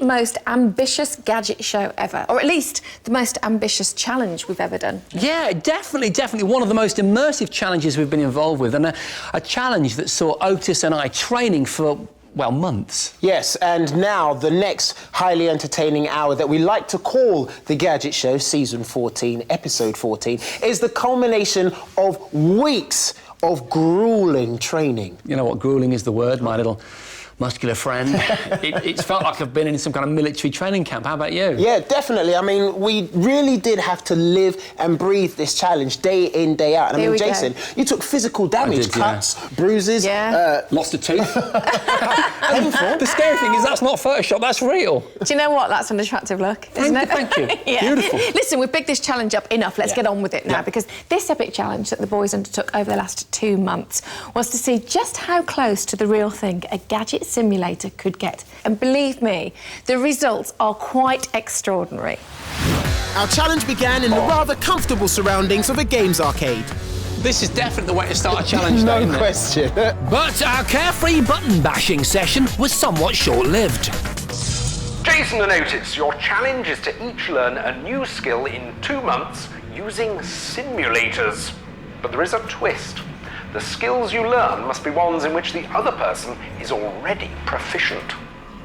most ambitious gadget show ever, or at least the most ambitious challenge we've ever done. Yeah, definitely one of the most immersive challenges we've been involved with, and a challenge that saw Otis and I training for, well, months. Yes, and now the next highly entertaining hour that we like to call the Gadget Show, Season 14, Episode 14, is the culmination of weeks of gruelling training. You know what, gruelling is the word, my little muscular friend. It's felt like I've been in some kind of military training camp. How about you? Yeah, definitely. I mean, we really did have to live and breathe this challenge day in, day out. And I mean, Jason, you took physical damage, cuts, bruises. Yeah. Lost a tooth. Painful. The scary thing is that's not Photoshop, that's real. Do you know what? That's an attractive look, isn't it? Thank you. Yeah. Beautiful. Listen, we've bigged this challenge up enough. Let's get on with it now, because this epic challenge that the boys undertook over the last 2 months was to see just how close to the real thing a gadget simulator could get. And believe me, the results are quite extraordinary. Our challenge began in the rather comfortable surroundings of a games arcade. This is definitely the way to start a challenge, though, isn't No it? question. But our carefree button-bashing session was somewhat short-lived. Jason and Otis, your challenge is to each learn a new skill in 2 months using simulators. But there is a twist. The skills you learn must be ones in which the other person is already proficient.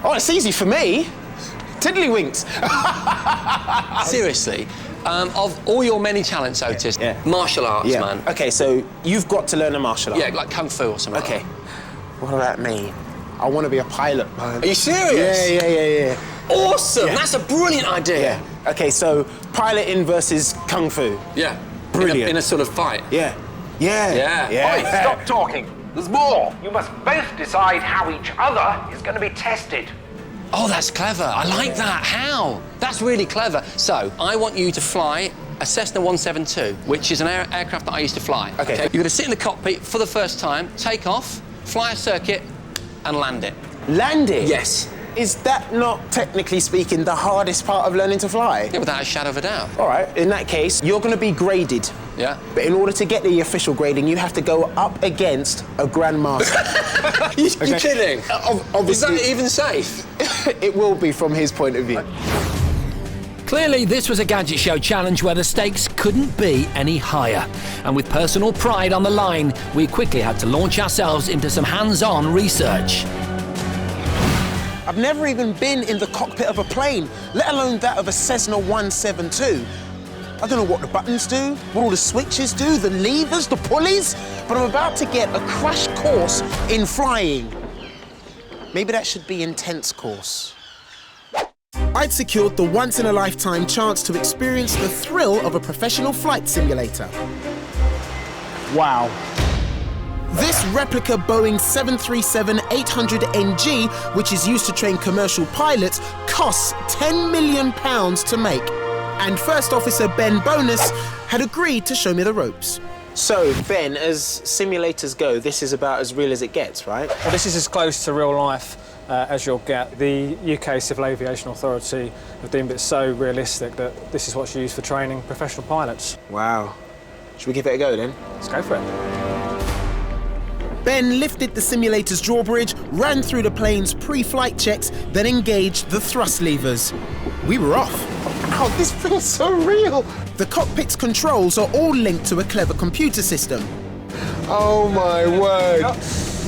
Oh, it's easy for me. Tiddlywinks. Seriously, of all your many talents, Otis, martial arts, man. OK, so you've got to learn a martial art. Yeah, like Kung Fu or something. OK. Like What about me? I want to be a pilot, man. Are you serious? Yeah. Awesome! Yeah. That's a brilliant idea. Yeah. OK, so piloting versus Kung Fu. Yeah. Brilliant. In a sort of fight. Yeah. Oi, stop talking. There's more. You must both decide how each other is going to be tested. Oh, that's clever. I like that. How? That's really clever. So, I want you to fly a Cessna 172, which is an aircraft that I used to fly. OK. You're going to sit in the cockpit for the first time, take off, fly a circuit, and land it. Land it? Yes. Is that not, technically speaking, the hardest part of learning to fly? Yeah, without a shadow of a doubt. All right, in that case, you're going to be graded. Yeah. But in order to get the official grading, you have to go up against a grandmaster. You're kidding? Obviously, Is that even safe? it will be from his point of view. Clearly, this was a Gadget Show challenge where the stakes couldn't be any higher. And with personal pride on the line, we quickly had to launch ourselves into some hands-on research. I've never even been in the cockpit of a plane, let alone that of a Cessna 172. I don't know what the buttons do, what all the switches do, the levers, the pulleys, but I'm about to get a crash course in flying. Maybe that should be intense course. I'd secured the once-in-a-lifetime chance to experience the thrill of a professional flight simulator. Wow. This replica Boeing 737-800NG, which is used to train commercial pilots, costs £10 million to make. And First Officer Ben Bonus had agreed to show me the ropes. So, Ben, as simulators go, this is about as real as it gets, right? Well, this is as close to real life as you'll get. The UK Civil Aviation Authority have deemed it so realistic that this is what's used for training professional pilots. Wow. Should we give it a go, then? Let's go for it. Ben lifted the simulator's drawbridge, ran through the plane's pre-flight checks, then engaged the thrust levers. We were off. Oh, this feels so real. The cockpit's controls are all linked to a clever computer system. Oh, my word.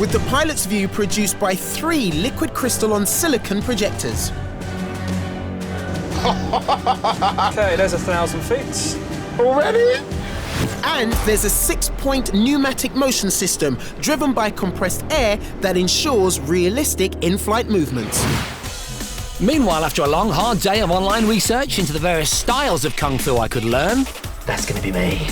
With the pilot's view produced by 3 liquid crystal on silicon projectors. OK, there's 1,000 feet. Already? And there's a 6-point pneumatic motion system driven by compressed air that ensures realistic in-flight movements. Meanwhile, after a long, hard day of online research into the various styles of Kung Fu I could learn, that's going to be me.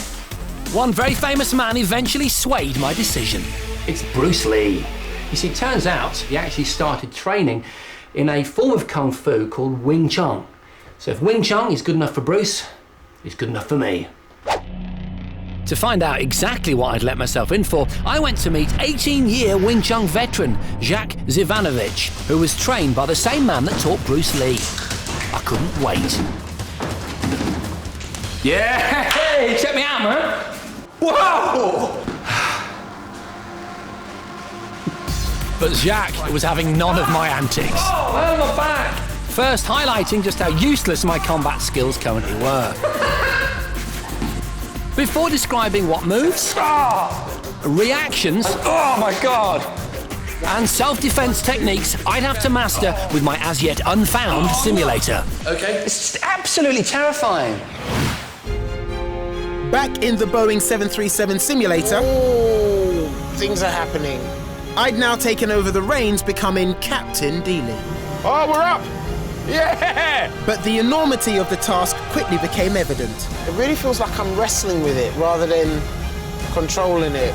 One very famous man eventually swayed my decision. It's Bruce Lee. You see, it turns out he actually started training in a form of Kung Fu called Wing Chun. So if Wing Chun is good enough for Bruce, it's good enough for me. To find out exactly what I'd let myself in for, I went to meet 18-year Wing Chun veteran Jacques Zivanovich, who was trained by the same man that taught Bruce Lee. I couldn't wait. Yeah, hey, check me out, man. Whoa! But Jacques was having none of my antics. Oh, hell, my back. First highlighting just how useless my combat skills currently were. Before describing what moves, reactions, Oh my God! and self-defense techniques I'd have to master with my as yet unfound simulator. Okay. It's absolutely terrifying. Back in the Boeing 737 simulator, things are happening. I'd now taken over the reins, becoming Captain Dealey. Oh, we're up! Yeah! But the enormity of the task quickly became evident. It really feels like I'm wrestling with it rather than controlling it.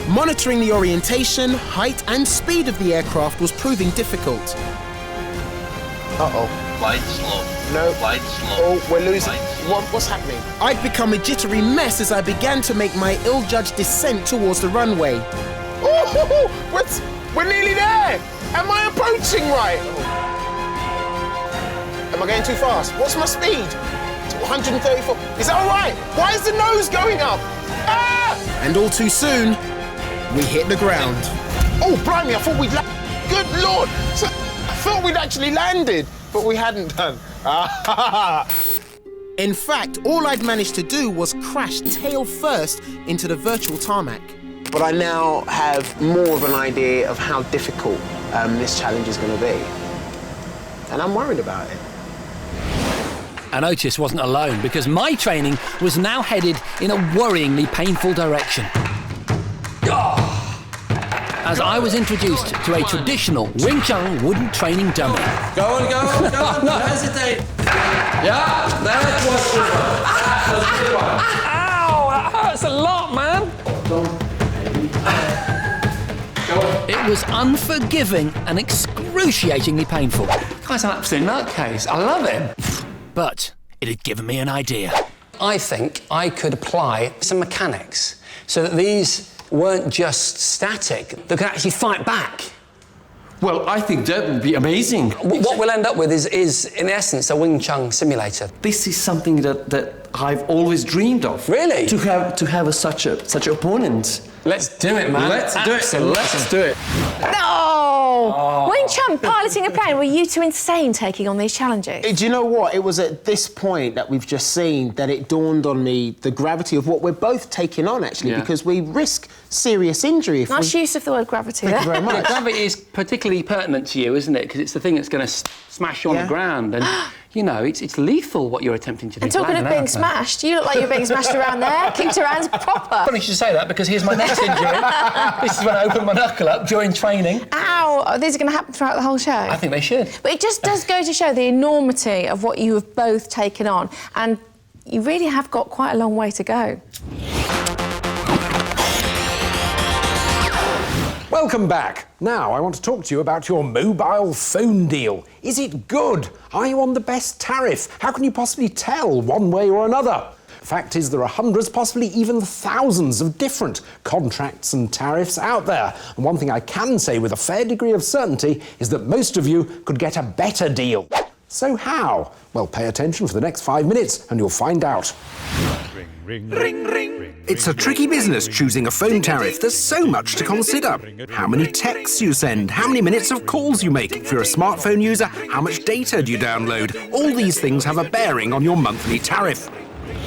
Monitoring the orientation, height and speed of the aircraft was proving difficult. Uh-oh. Flight slow. No. Flight slow. Oh, we're losing. What's happening? I'd become a jittery mess as I began to make my ill-judged descent towards the runway. Oh, we're nearly there! Am I approaching right? Am I going too fast? What's my speed? 134. Is that all right? Why is the nose going up? Ah! And all too soon, we hit the ground. Oh, blimey, I thought we'd Good Lord! So, I thought we'd actually landed, but we hadn't done. In fact, all I'd managed to do was crash tail first into the virtual tarmac. But I now have more of an idea of how difficult this challenge is going to be. And I'm worried about it. And Otis wasn't alone, because my training was now headed in a worryingly painful direction. As I was introduced to a traditional Wing Chun wooden training dummy. Go on, no hesitate. Yeah, that was good one. Ow, that hurts a lot, man. It was unforgiving and excruciatingly painful. Guy's an absolute nutcase. I love him. But it had given me an idea. I think I could apply some mechanics so that these weren't just static, they could actually fight back. Well, I think that would be amazing. What we'll end up with is in essence, a Wing Chun simulator. This is something that I've always dreamed of. Really? To have such an opponent. Let's do it, man. Let's do it. Let's do it. No! Wing Chun piloting a plane. Were you two insane taking on these challenges? Do you know what? It was at this point that we've just seen that it dawned on me the gravity of what we're both taking on, actually, because we risk serious injury if Nice use of the word gravity Thank there. you very much. Gravity is particularly pertinent to you, isn't it? Because it's the thing that's going to smash you on the ground. And, you know, it's lethal what you're attempting to do. And talking of being smashed, you look like you're being smashed around there, kicked around proper. Funny you should say that, because here's my next injury. This is when I opened my knuckle up during training. Ow! Oh, these are going to happen throughout the whole show? I think they should. But it just does go to show the enormity of what you have both taken on. And you really have got quite a long way to go. Welcome back. Now I want to talk to you about your mobile phone deal. Is it good? Are you on the best tariff? How can you possibly tell one way or another? The fact is there are hundreds, possibly even thousands of different contracts and tariffs out there. And one thing I can say with a fair degree of certainty is that most of you could get a better deal. So how? Well, pay attention for the next 5 minutes and you'll find out. Ring, ring, ring. It's a tricky business choosing a phone tariff. There's so much to consider. How many texts you send, how many minutes of calls you make. If you're a smartphone user, how much data do you download? All these things have a bearing on your monthly tariff.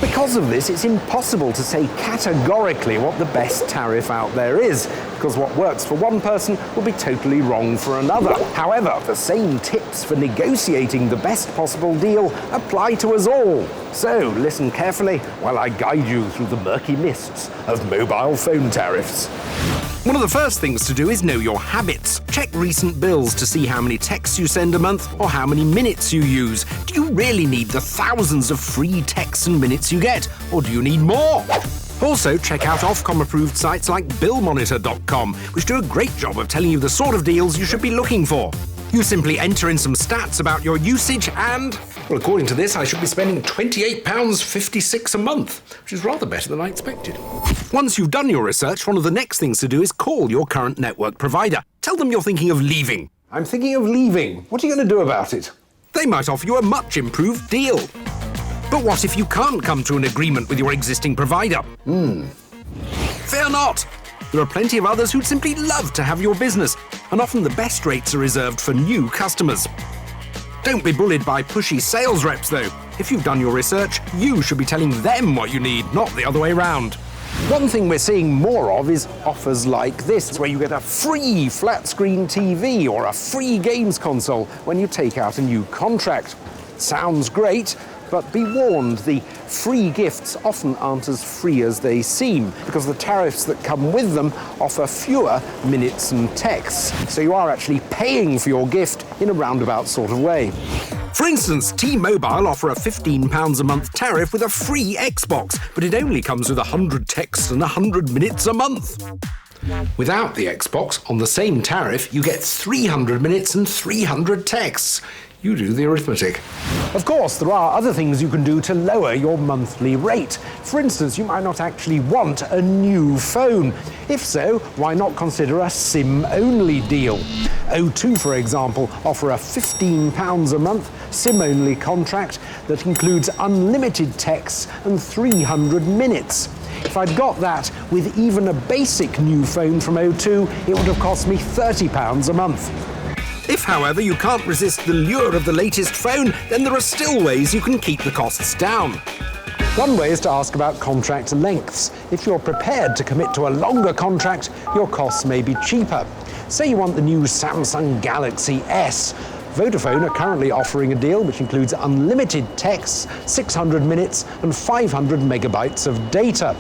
Because of this, it's impossible to say categorically what the best tariff out there is, because what works for one person will be totally wrong for another. However, the same tips for negotiating the best possible deal apply to us all. So listen carefully while I guide you through the murky mists of mobile phone tariffs. One of the first things to do is know your habits. Check recent bills to see how many texts you send a month or how many minutes you use. Do you really need the thousands of free texts and minutes you get, or do you need more? Also, check out Ofcom-approved sites like BillMonitor.com, which do a great job of telling you the sort of deals you should be looking for. You simply enter in some stats about your usage and... Well, according to this, I should be spending £28.56 a month, which is rather better than I expected. Once you've done your research, one of the next things to do is call your current network provider. Tell them you're thinking of leaving. I'm thinking of leaving. What are you going to do about it? They might offer you a much improved deal. But what if you can't come to an agreement with your existing provider? Fear not. There are plenty of others who'd simply love to have your business, and often the best rates are reserved for new customers. Don't be bullied by pushy sales reps, though. If you've done your research, you should be telling them what you need, not the other way round. One thing we're seeing more of is offers like this, where you get a free flat-screen TV or a free games console when you take out a new contract. Sounds great, but be warned, the free gifts often aren't as free as they seem, because the tariffs that come with them offer fewer minutes and texts. So you are actually paying for your gift in a roundabout sort of way. For instance, T-Mobile offer a £15 a month tariff with a free Xbox, but it only comes with 100 texts and 100 minutes a month. Without the Xbox, on the same tariff, you get 300 minutes and 300 texts. You do the arithmetic. Of course, there are other things you can do to lower your monthly rate. For instance, you might not actually want a new phone. If so, why not consider a SIM-only deal? O2, for example, offer a £15 a month SIM-only contract that includes unlimited texts and 300 minutes. If I'd got that with even a basic new phone from O2, it would have cost me £30 a month. If, however, you can't resist the lure of the latest phone, then there are still ways you can keep the costs down. One way is to ask about contract lengths. If you're prepared to commit to a longer contract, your costs may be cheaper. Say you want the new Samsung Galaxy S. Vodafone are currently offering a deal which includes unlimited texts, 600 minutes and 500 megabytes of data.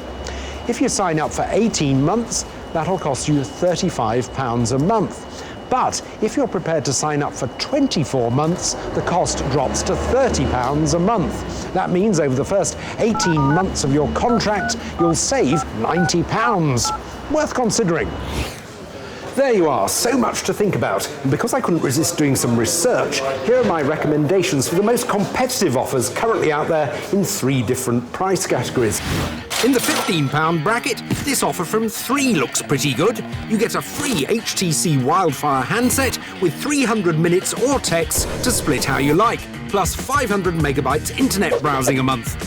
If you sign up for 18 months, that'll cost you £35 a month. But if you're prepared to sign up for 24 months, the cost drops to £30 a month. That means over the first 18 months of your contract, you'll save £90. Worth considering. There you are, so much to think about. And because I couldn't resist doing some research, here are my recommendations for the most competitive offers currently out there in 3 different price categories. In the £15 bracket, this offer from 3 looks pretty good. You get a free HTC Wildfire handset with 300 minutes or texts to split how you like, plus 500 megabytes internet browsing a month.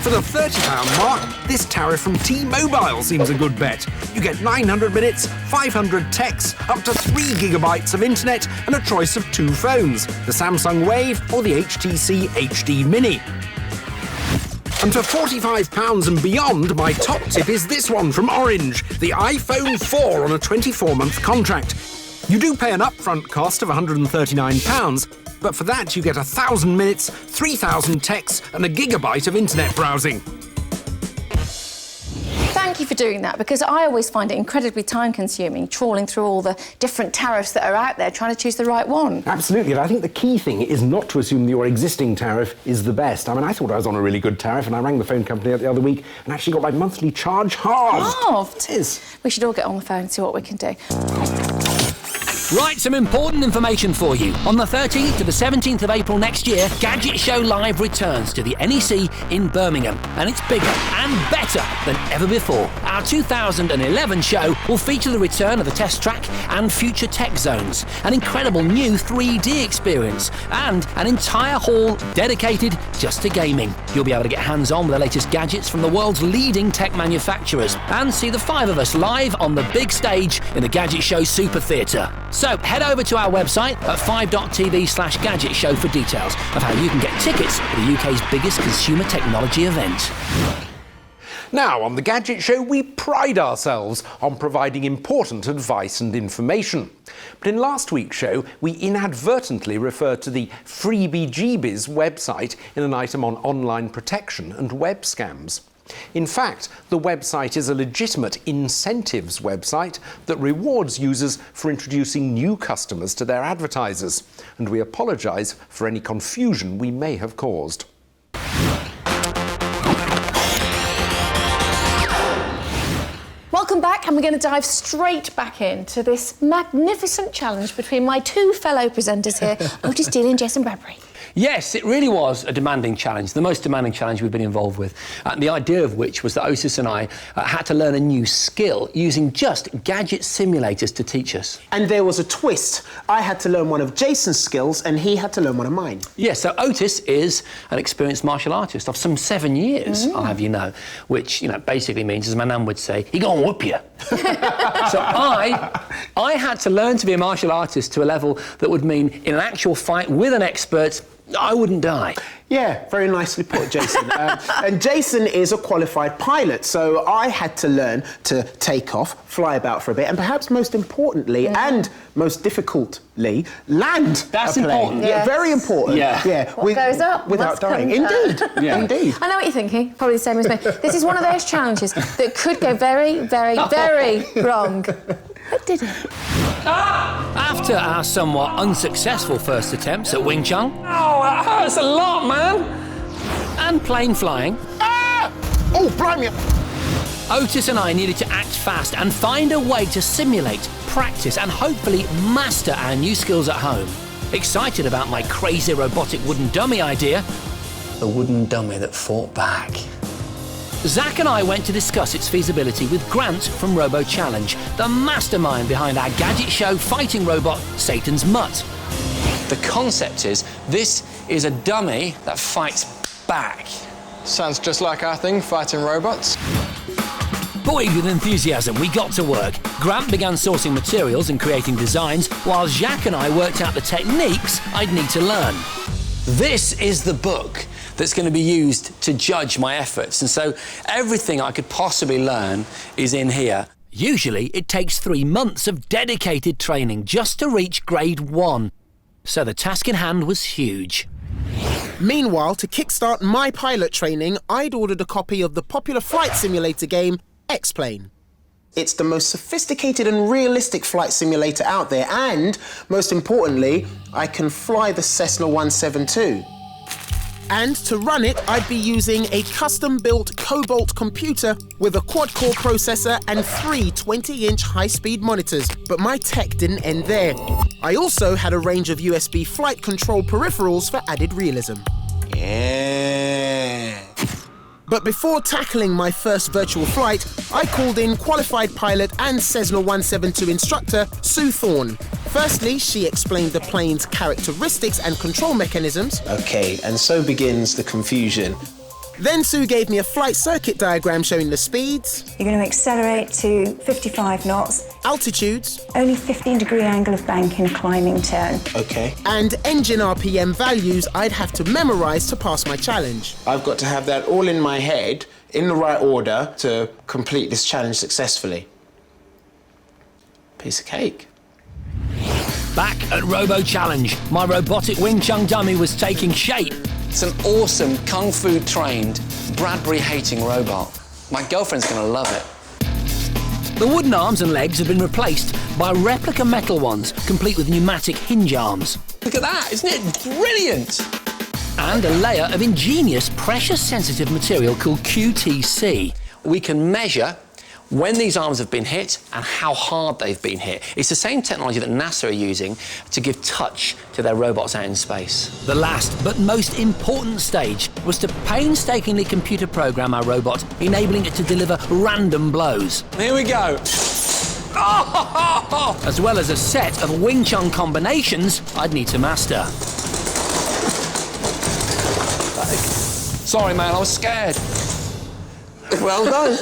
For the £30 mark, this tariff from T-Mobile seems a good bet. You get 900 minutes, 500 texts, up to 3 gigabytes of internet and a choice of 2 phones, the Samsung Wave or the HTC HD Mini. And for £45 and beyond, my top tip is this one from Orange, the iPhone 4 on a 24-month contract. You do pay an upfront cost of £139, but for that you get 1,000 minutes, 3,000 texts and a gigabyte of internet browsing. Thank you for doing that, because I always find it incredibly time-consuming trawling through all the different tariffs that are out there, trying to choose the right one. Absolutely, and I think the key thing is not to assume that your existing tariff is the best. I mean, I thought I was on a really good tariff, and I rang the phone company the other week and actually got my monthly charge halved. Halved? It is. We should all get on the phone and see what we can do. Right, some important information for you. On the 13th to the 17th of April next year, Gadget Show Live returns to the NEC in Birmingham, and it's bigger and better than ever before. Our 2011 show will feature the return of the Test Track and Future Tech Zones, an incredible new 3D experience, and an entire hall dedicated just to gaming. You'll be able to get hands-on with the latest gadgets from the world's leading tech manufacturers, and see the 5 of us live on the big stage in the Gadget Show Super Theatre. So head over to our website at 5.tv/Gadget Show for details of how you can get tickets for the UK's biggest consumer technology event. Now, on the Gadget Show, we pride ourselves on providing important advice and information. But in last week's show, we inadvertently referred to the FreebieGeebies website in an item on online protection and web scams. In fact, the website is a legitimate incentives website that rewards users for introducing new customers to their advertisers, and we apologise for any confusion we may have caused. Welcome back, and we're going to dive straight back into this magnificent challenge between my 2 fellow presenters here, Otis Deal and Jason Bradbury. Yes, it really was a demanding challenge, the most demanding challenge we've been involved with. The idea of which was that Otis and I had to learn a new skill using just gadget simulators to teach us. And there was a twist. I had to learn one of Jason's skills and he had to learn one of mine. Yes, so Otis is an experienced martial artist of some 7 years, I'll have you know, which, basically means, as my nan would say, he gonna whoop you. So I had to learn to be a martial artist to a level that would mean in an actual fight with an expert, I wouldn't die. Yeah, very nicely put, Jason. And Jason is a qualified pilot, so I had to learn to take off, fly about for a bit, and perhaps most importantly and most difficultly, land That's a plane. important. Yeah, very important. Yeah. What goes up without must dying. come down. Indeed. Indeed. I know what you're thinking, probably the same as me. This is one of those challenges that could go very, very, very wrong. But did it? After our somewhat unsuccessful first attempts at Wing Chun Oh, that hurts a lot, man. and plane flying, Oh, blimey! Otis and I needed to act fast and find a way to simulate, practice and hopefully master our new skills at home. Excited about my crazy robotic wooden dummy idea, the wooden dummy that fought back. Zach and I went to discuss its feasibility with Grant from Robo Challenge, the mastermind behind our Gadget Show fighting robot, Satan's Mutt. The concept is, this is a dummy that fights back. Sounds just like our thing, fighting robots. Buoyed with enthusiasm, we got to work. Grant began sourcing materials and creating designs, while Jacques and I worked out the techniques I'd need to learn. This is the book that's going to be used to judge my efforts, and so everything I could possibly learn is in here. Usually, it takes 3 months of dedicated training just to reach grade 1, so the task in hand was huge. Meanwhile, to kickstart my pilot training, I'd ordered a copy of the popular flight simulator game, X-Plane. It's the most sophisticated and realistic flight simulator out there, and, most importantly, I can fly the Cessna 172. And to run it, I'd be using a custom-built Cobalt computer with a quad-core processor and 3 20-inch high-speed monitors. But my tech didn't end there. I also had a range of USB flight control peripherals for added realism. Yeah. But before tackling my first virtual flight, I called in qualified pilot and Cessna 172 instructor, Sue Thorne. Firstly, she explained the plane's characteristics and control mechanisms. Okay, and so begins the confusion. Then Sue gave me a flight circuit diagram showing the speeds. You're going to accelerate to 55 knots. Altitudes. Only 15-degree angle of bank in a climbing turn. Okay. And engine RPM values I'd have to memorise to pass my challenge. I've got to have that all in my head, in the right order, to complete this challenge successfully. Piece of cake. Back at Robo Challenge, my robotic Wing Chun dummy was taking shape. It's an awesome kung fu trained, Bradbury-hating robot. My girlfriend's gonna love it. The wooden arms and legs have been replaced by replica metal ones, complete with pneumatic hinge arms. Look at that, isn't it brilliant? And a layer of ingenious pressure-sensitive material called QTC. We can measure when these arms have been hit and how hard they've been hit. It's the same technology that NASA are using to give touch to their robots out in space. The last but most important stage was to painstakingly computer program our robot, enabling it to deliver random blows. Here we go. As well as a set of Wing Chun combinations I'd need to master. Sorry, man, I was scared. Well done.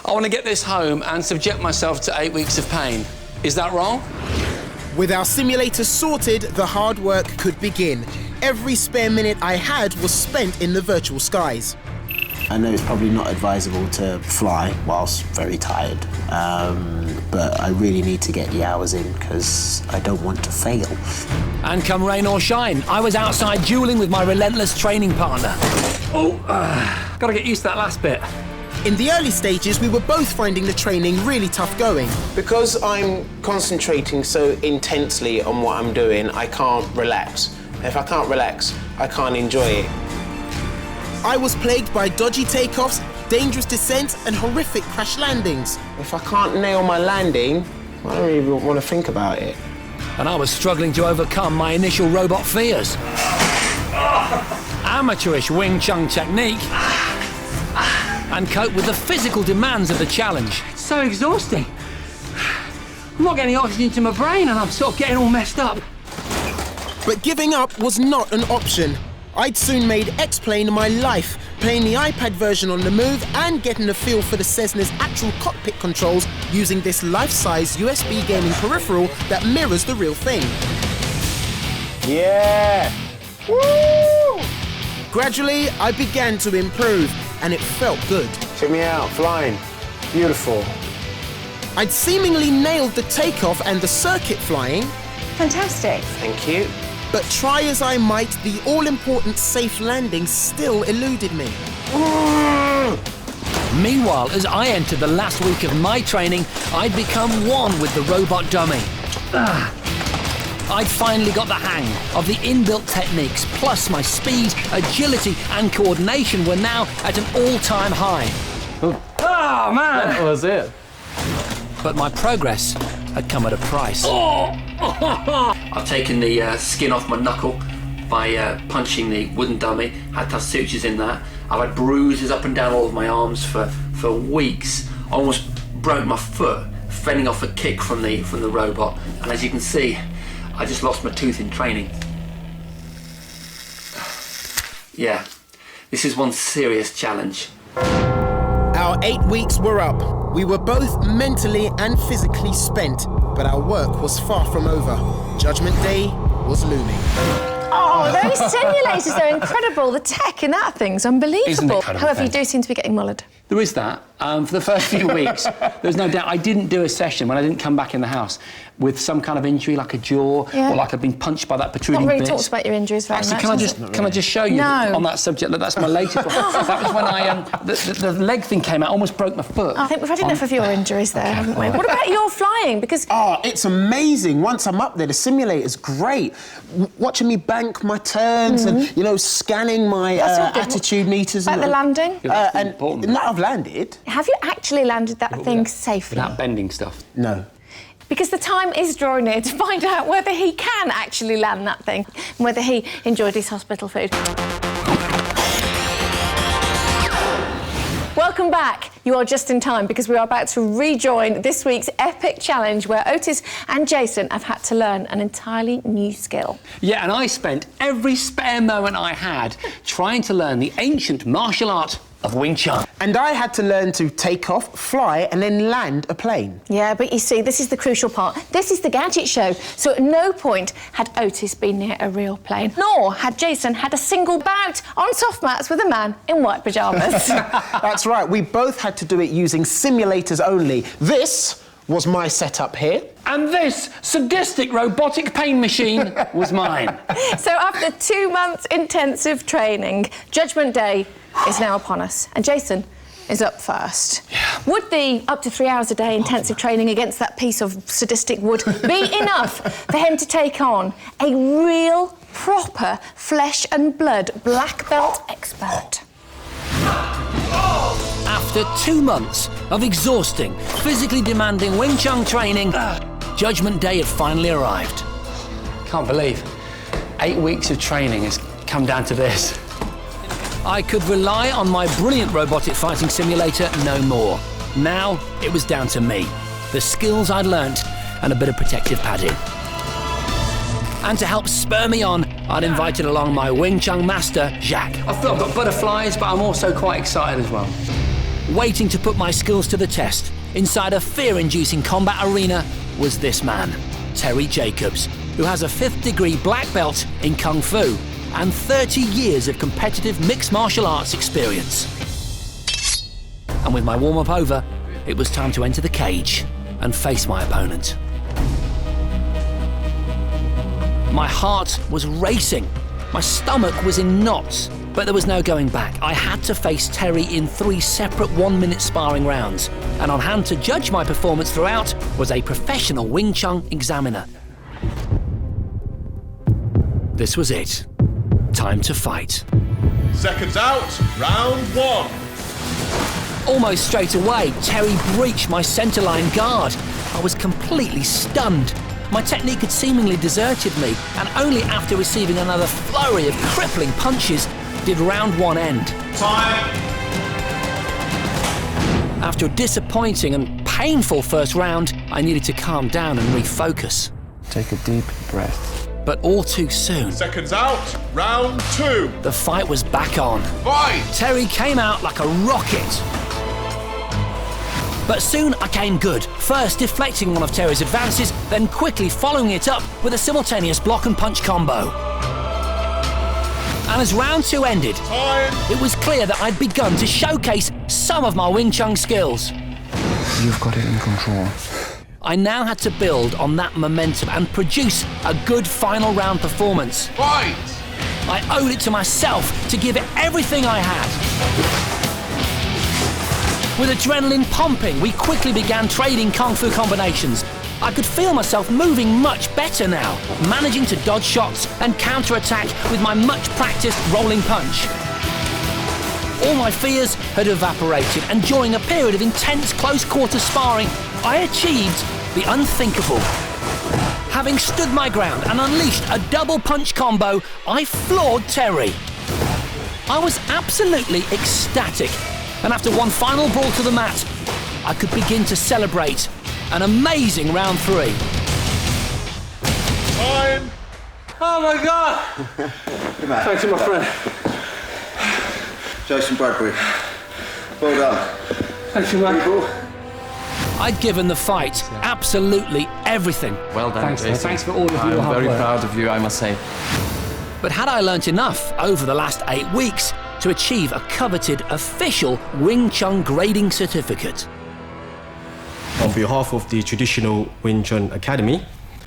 I want to get this home and subject myself to 8 weeks of pain. Is that wrong? With our simulator sorted, the hard work could begin. Every spare minute I had was spent in the virtual skies. I know it's probably not advisable to fly whilst very tired, but I really need to get the hours in because I don't want to fail. And come rain or shine, I was outside dueling with my relentless training partner. Gotta get used to that last bit. In the early stages, we were both finding the training really tough going. Because I'm concentrating so intensely on what I'm doing, I can't relax. If I can't relax, I can't enjoy it. I was plagued by dodgy takeoffs, dangerous descents, and horrific crash landings. If I can't nail my landing, I don't even want to think about it. And I was struggling to overcome my initial robot fears. Amateurish Wing Chun technique and cope with the physical demands of the challenge. It's so exhausting. I'm not getting oxygen to my brain and I'm sort of getting all messed up. But giving up was not an option. I'd soon made X-Plane my life, playing the iPad version on the move and getting a feel for the Cessna's actual cockpit controls using this life-size USB gaming peripheral that mirrors the real thing. Yeah! Woo! Gradually, I began to improve, and it felt good. Check me out, flying. Beautiful. I'd seemingly nailed the takeoff and the circuit flying. Fantastic. Thank you. But try as I might, the all-important safe landing still eluded me. Meanwhile, as I entered the last week of my training, I'd become one with the robot dummy. I'd finally got the hang of the inbuilt techniques, plus my speed, agility and coordination were now at an all-time high. Oh, man! That was it. But my progress had come at a price. I've taken the skin off my knuckle by punching the wooden dummy. Had to have sutures in that. I've had bruises up and down all of my arms for weeks. I almost broke my foot fending off a kick from the robot. And as you can see, I just lost my tooth in training. Yeah, this is one serious challenge. Our 8 weeks were up. We were both mentally and physically spent, but our work was far from over. Judgment Day was looming. Oh, those simulators are incredible. The tech in that thing's unbelievable. Isn't it kind of However, you insane? do seem to be getting mullered. There is that. For the first few weeks, there's no doubt I didn't do a session when I didn't come back in the house with some kind of injury, like a jaw, or like I'd been punched by that protruding Not really bit. talked about your injuries very Actually, much. can I just show you on that subject? That's my latest one. That was when I the leg thing came out, almost broke my foot. I think we've had enough of your injuries there, haven't we? What about your flying? Because it's amazing. Once I'm up there, the simulator's great. Watching me bank my turns and scanning my attitude meters. About the landing? And now I've landed. Have you actually landed that thing safely? Without bending stuff? No. Because the time is drawing near to find out whether he can actually land that thing and whether he enjoyed his hospital food. Welcome back. You are just in time because we are about to rejoin this week's epic challenge where Otis and Jason have had to learn an entirely new skill. Yeah, and I spent every spare moment I had trying to learn the ancient martial art of Wing Chun. And I had to learn to take off, fly, and then land a plane. Yeah, but you see, this is the crucial part. This is the Gadget Show. So at no point had Otis been near a real plane, nor had Jason had a single bout on soft mats with a man in white pyjamas. That's right. We both had to do it using simulators only. This was my setup here. And this sadistic robotic pain machine was mine. So after 2 months intensive training, Judgment Day is now upon us. And Jason is up first. Yeah. Would the up to 3 hours a day intensive training against that piece of sadistic wood be enough for him to take on a real, proper, flesh and blood black belt expert? After 2 months of exhausting, physically demanding Wing Chun training, Judgment Day had finally arrived. Can't believe 8 weeks of training has come down to this. I could rely on my brilliant robotic fighting simulator no more. Now it was down to me, the skills I'd learnt, and a bit of protective padding. And to help spur me on, I'd invited along my Wing Chun master, Jacques. I feel I've got butterflies, but I'm also quite excited as well. Waiting to put my skills to the test inside a fear-inducing combat arena was this man, Terry Jacobs, who has a 5th degree black belt in Kung Fu and 30 years of competitive mixed martial arts experience. And with my warm-up over, it was time to enter the cage and face my opponent. My heart was racing. My stomach was in knots, but there was no going back. I had to face Terry in 3 separate 1-minute sparring rounds, and on hand to judge my performance throughout was a professional Wing Chun examiner. This was it. Time to fight. Seconds out, round 1. Almost straight away, Terry breached my centerline guard. I was completely stunned. My technique had seemingly deserted me, and only after receiving another flurry of crippling punches did round 1 end. Time. After a disappointing and painful first round, I needed to calm down and refocus. Take a deep breath. But all too soon, Seconds out, round 2. the fight was back on. Fight! Terry came out like a rocket. But soon I came good, first deflecting one of Terry's advances, then quickly following it up with a simultaneous block and punch combo. And as round 2 ended, it was clear that I'd begun to showcase some of my Wing Chun skills. You've got it in control. I now had to build on that momentum and produce a good final round performance. Fight! I owed it to myself to give it everything I had. With adrenaline pumping, we quickly began trading Kung Fu combinations. I could feel myself moving much better now, managing to dodge shots and counter-attack with my much-practiced rolling punch. All my fears had evaporated, and during a period of intense close-quarter sparring, I achieved the unthinkable. Having stood my ground and unleashed a double punch combo, I floored Terry. I was absolutely ecstatic, and after one final brawl to the mat, I could begin to celebrate an amazing round 3. Time! Oh my God! Thank you, my friend. Jason Bradbury. Well done. Thank you, mate. I'd given the fight absolutely everything. Well done, Thanks, Jason. thanks for all of your hard I'm very work. proud of you, I must say. But had I learnt enough over the last 8 weeks to achieve a coveted official Wing Chun grading certificate? On behalf of the Traditional Wing Chun Academy,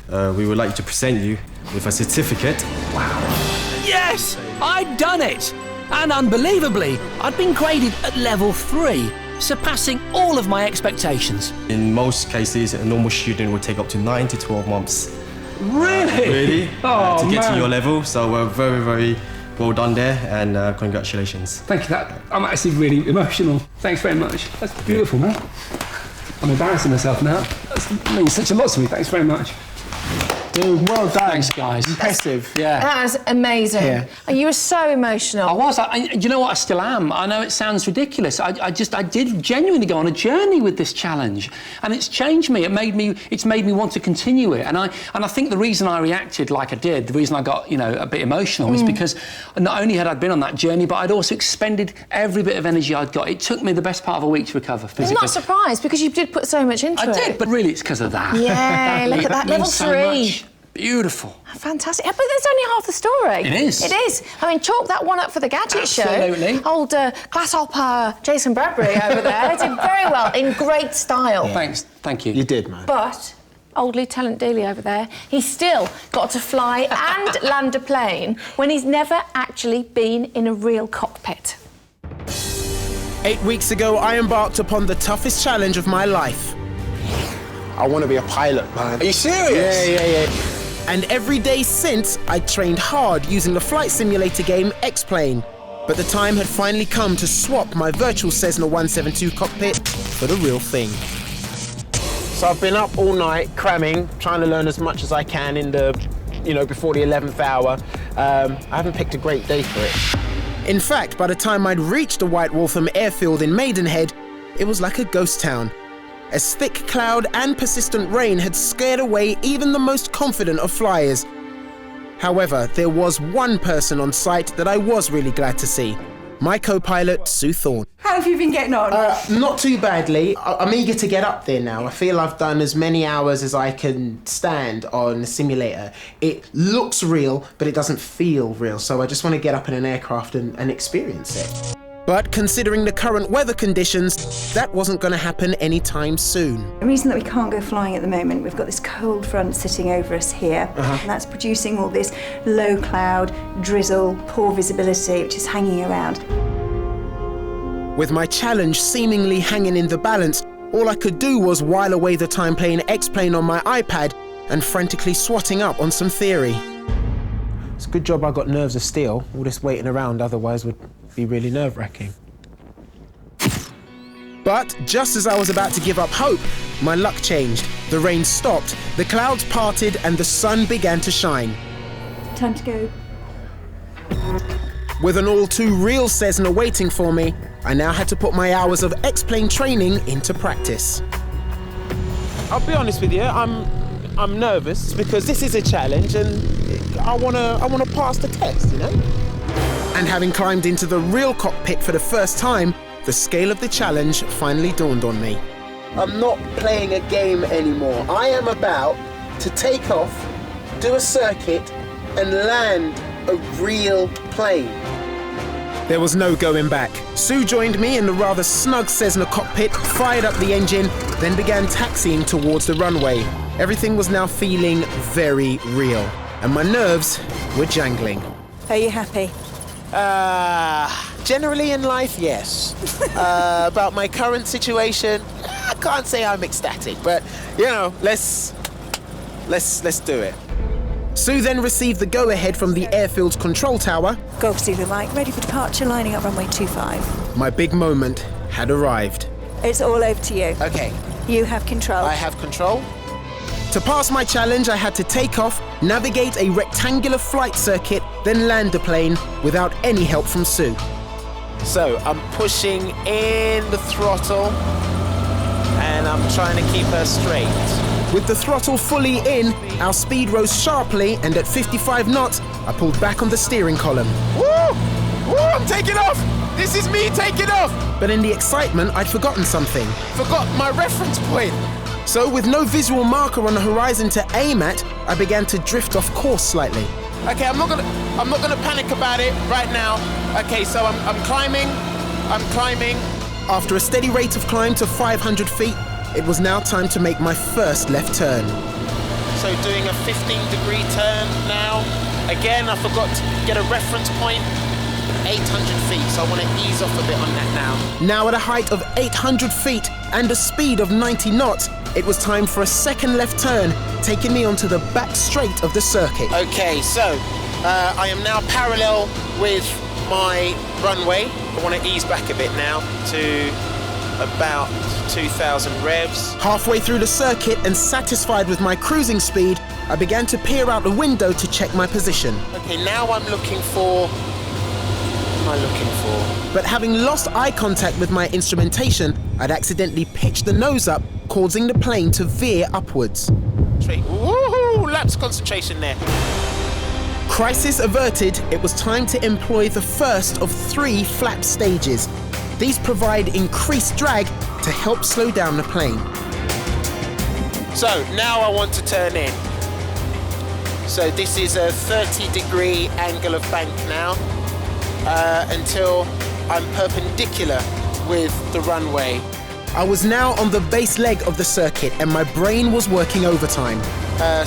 we would like to present you with a certificate. Wow. Yes! I'd done it! And unbelievably, I'd been graded at level 3, surpassing all of my expectations. In most cases, a normal student would take up to 9 to 12 months. Really? To get to your level. So we're very, very well done there, and congratulations. Thank you. I'm actually really emotional. Thanks very much. That's beautiful, man. I'm embarrassing myself now. That means such a lot to me. Thanks very much. Dude, well done. Thanks, guys. Impressive. Yeah. That was amazing. Yeah. And you were so emotional. I was. You know what? I still am. I know it sounds ridiculous. I did genuinely go on a journey with this challenge, and it's changed me. It's made me want to continue it. And I think the reason I reacted like I did, the reason I got a bit emotional, is because not only had I been on that journey, but I'd also expended every bit of energy I'd got. It took me the best part of a week to recover physically. I'm not surprised because you did put so much into it. I did, but really it's because of that. Yeah, look at that, level 3. Beautiful. Fantastic. But there's only half the story. It is. It is. I mean, chalk that one up for the Gadget Show. Absolutely. Old grasshopper Jason Bradbury over there did very well, in great style. Thanks. Thank you. You did, man. But old Lieutenant Dealey over there, he's still got to fly and land a plane when he's never actually been in a real cockpit. 8 weeks ago, I embarked upon the toughest challenge of my life. I want to be a pilot, man. Are you serious? Yeah. And every day since, I trained hard using the flight simulator game X-Plane. But the time had finally come to swap my virtual Cessna 172 cockpit for the real thing. So I've been up all night cramming, trying to learn as much as I can in the, before the 11th hour. I haven't picked a great day for it. In fact, by the time I'd reached the White Waltham airfield in Maidenhead, it was like a ghost town. As thick cloud and persistent rain had scared away even the most confident of flyers. However, there was one person on site that I was really glad to see. My co-pilot, Sue Thorne. How have you been getting on? Not too badly. I'm eager to get up there now. I feel I've done as many hours as I can stand on the simulator. It looks real, but it doesn't feel real, so I just want to get up in an aircraft and experience it. But considering the current weather conditions, that wasn't going to happen anytime soon. The reason that we can't go flying at the moment, we've got this cold front sitting over us here, and that's producing all this low cloud, drizzle, poor visibility, which is hanging around. With my challenge seemingly hanging in the balance, all I could do was while away the time playing X-Plane on my iPad and frantically swatting up on some theory. It's a good job I got nerves of steel. All this waiting around otherwise would be really nerve-wracking. But just as I was about to give up hope, my luck changed. The rain stopped, the clouds parted, and the sun began to shine. Time to go. With an all-too-real Cessna waiting for me, I now had to put my hours of X-Plane training into practice. I'll be honest with you, I'm nervous because this is a challenge and I wanna pass the test, you know? And having climbed into the real cockpit for the first time, the scale of the challenge finally dawned on me. I'm not playing a game anymore. I am about to take off, do a circuit, and land a real plane. There was no going back. Sue joined me in the rather snug Cessna cockpit, fired up the engine, then began taxiing towards the runway. Everything was now feeling very real, and my nerves were jangling. Are you happy? Generally in life, yes. About my current situation, I can't say I'm ecstatic, but you know, let's do it. Sue then received the go-ahead from the airfield's control tower. Golf Zulu Mike, ready for departure, lining up runway 25. My big moment had arrived. It's all over to you. Okay. You have control. I have control. To pass my challenge, I had to take off, navigate a rectangular flight circuit, then land the plane without any help from Sue. So I'm pushing in the throttle and I'm trying to keep her straight. With the throttle fully in, our speed rose sharply, and at 55 knots, I pulled back on the steering column. Woo! Woo! I'm taking off! This is me taking off! But in the excitement, I'd forgotten something. Forgot my reference point. So with no visual marker on the horizon to aim at, I began to drift off course slightly. Okay, I'm not gonna panic about it right now. Okay, so I'm climbing. After a steady rate of climb to 500 feet, it was now time to make my first left turn. So doing a 15-degree turn now. Again, I forgot to get a reference point. 800 feet, so I want to ease off a bit on that now. Now at a height of 800 feet and a speed of 90 knots, it was time for a second left turn, taking me onto the back straight of the circuit. Okay, so I am now parallel with my runway. I want to ease back a bit now to about 2,000 revs. Halfway through the circuit and satisfied with my cruising speed, I began to peer out the window to check my position. Okay, now I'm looking for... What am I looking for? But having lost eye contact with my instrumentation, I'd accidentally pitched the nose up, causing the plane to veer upwards. Woohoo! Lapse concentration there. Crisis averted, it was time to employ the first of 3 flap stages. These provide increased drag to help slow down the plane. So now I want to turn in. So this is a 30-degree angle of bank now until I'm perpendicular with the runway. I was now on the base leg of the circuit and my brain was working overtime.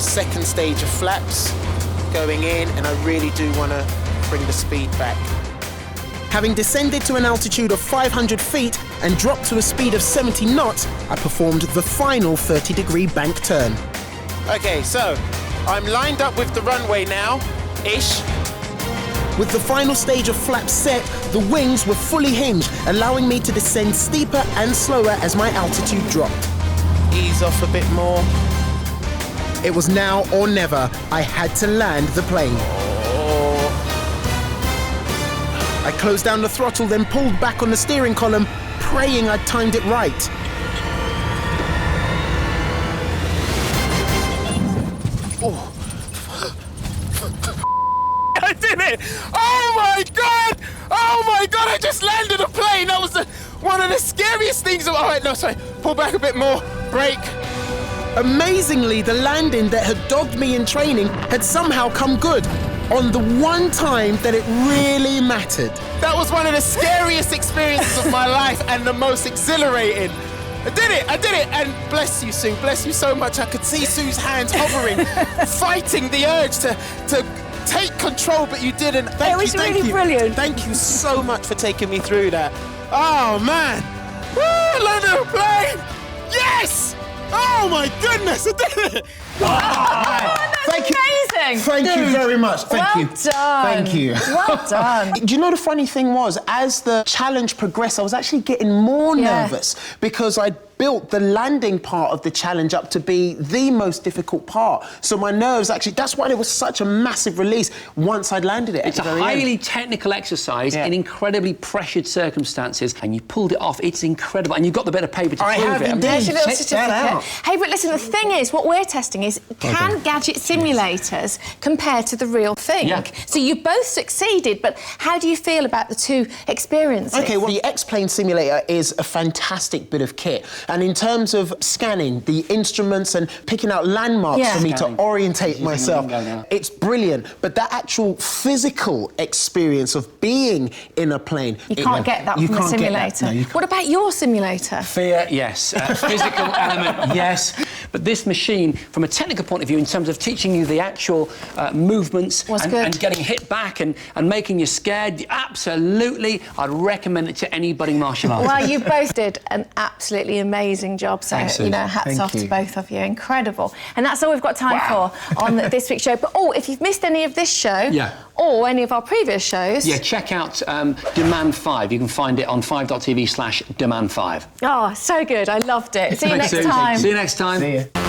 Second stage of flaps going in, and I really do want to bring the speed back. Having descended to an altitude of 500 feet and dropped to a speed of 70 knots, I performed the final 30-degree bank turn. Okay, so I'm lined up with the runway now, ish. With the final stage of flaps set, the wings were fully hinged, allowing me to descend steeper and slower as my altitude dropped. Ease off a bit more. It was now or never. I had to land the plane. I closed down the throttle, then pulled back on the steering column, praying I'd timed it right. Oh. I did it! Oh my God! Oh my God, I just landed a plane! That was one of the scariest things. All right, no, sorry. Pull back a bit more. Brake. Amazingly, the landing that had dogged me in training had somehow come good. On the one time that it really mattered. That was one of the scariest experiences of my life and the most exhilarating. I did it, and bless you, Sue, bless you so much. I could see Sue's hands hovering, fighting the urge to take control, but you didn't. It was really brilliant. Thank you so much for taking me through that. Oh, man. Woo, landed a plane. Yes! Oh, my goodness, I did it. Thank you. Amazing. Thank you very much. Thank you. Done. Thank you. Well done. Do you know the funny thing was, as the challenge progressed, I was actually getting more nervous because I'd built the landing part of the challenge up to be the most difficult part. So my nerves actually, that's why there was such a massive release once I'd landed it. It's a highly technical exercise in incredibly pressured circumstances, and you pulled it off. It's incredible, and you've got the bit of paper to prove it. There's your little certificate. Hey, but listen, the thing is, what we're testing is, can gadget simulators compare to the real thing? Yeah. So you both succeeded, but how do you feel about the two experiences? Okay, well, the X-Plane Simulator is a fantastic bit of kit. And in terms of scanning the instruments and picking out landmarks for me to orientate myself, it's brilliant. But that actual physical experience of being in a plane... You can't get that from a simulator. What about your simulator? Fear, yes. Physical element, yes. But this machine, from a technical point of view, in terms of teaching you the actual movements and getting hit back and making you scared, absolutely, I'd recommend it to any budding martial artist. Well, you both did an absolutely amazing job, so, you know, hats off to both of you. Incredible. And that's all we've got time for on this week's show. But, if you've missed any of this show or any of our previous shows... Yeah, check out Demand 5. You can find it on 5.tv/Demand5. Oh, so good. I loved it. See you next time. See you next time. See you.